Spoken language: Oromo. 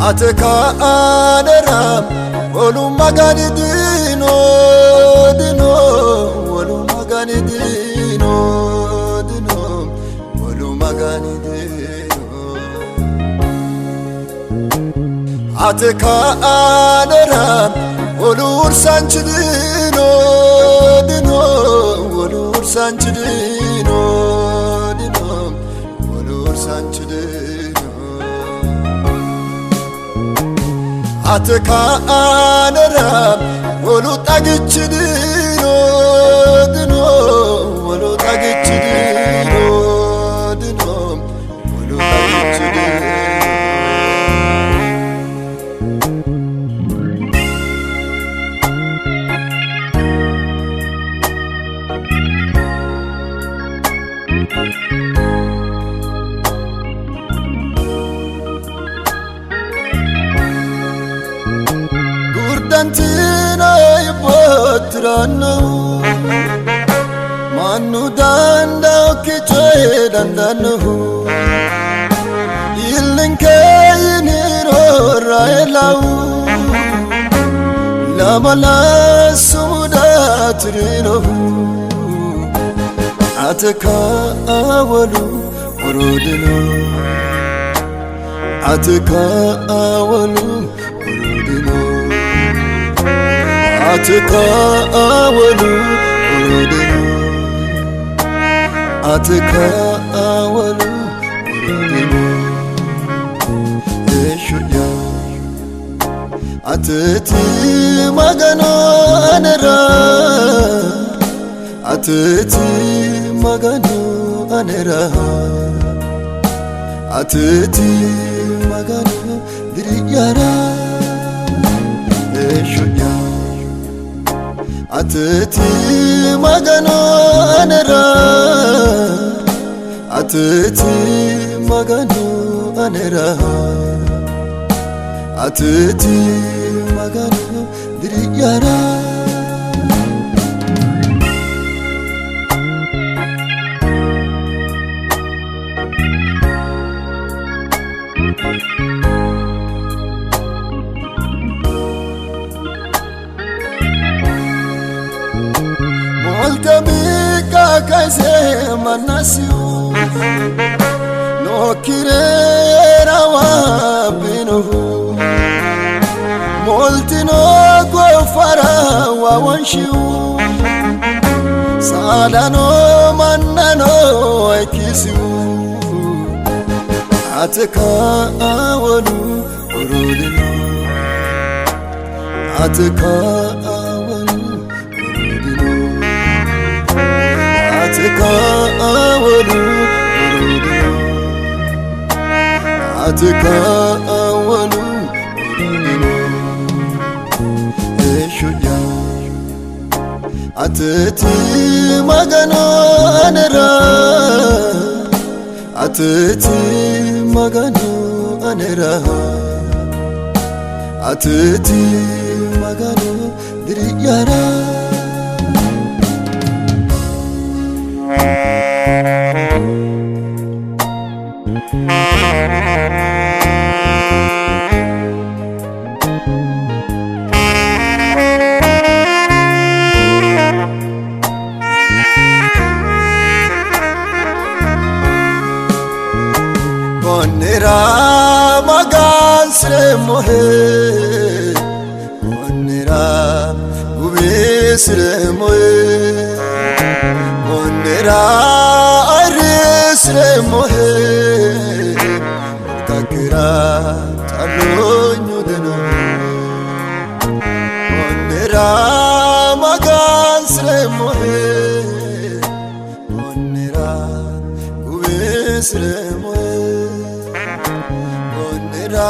ateka aneram olu magani dino dino olu magani dino dino olu magani dino ateka aneram olu ursanchi dino dino olu ursanchi dino dino olu ursanchi dino ateka aneram olu tagichi dino dino olu tagichi dino dino olu tagichi dino Gurdantina ibotrano manu danda kiche dandano ilinke iniro raelau lamala sudatrino ateka awalu urudino ateka awalu urudino ateka awalu urudino ateka awalu urudino eshuya ateti magano anera ateti magano anera ateti magano diriyara eshunya ateti magano anera ateti magano anera ateti magano diriyara Moltamika kaise manasiu no kirera wa binu moltino go fara wa wanshiu sadano manano aikisiu ateka awalu urudino ateka ateka awalu urudino ateka awalu urudino eshuya ateti magano anera ateti magano anera ateti magano diriyara Onera magan sre mohe onera ube sre mohe onera are sre mohe kakira talonyu deno onera magan sre mohe onera ube sre mohe onera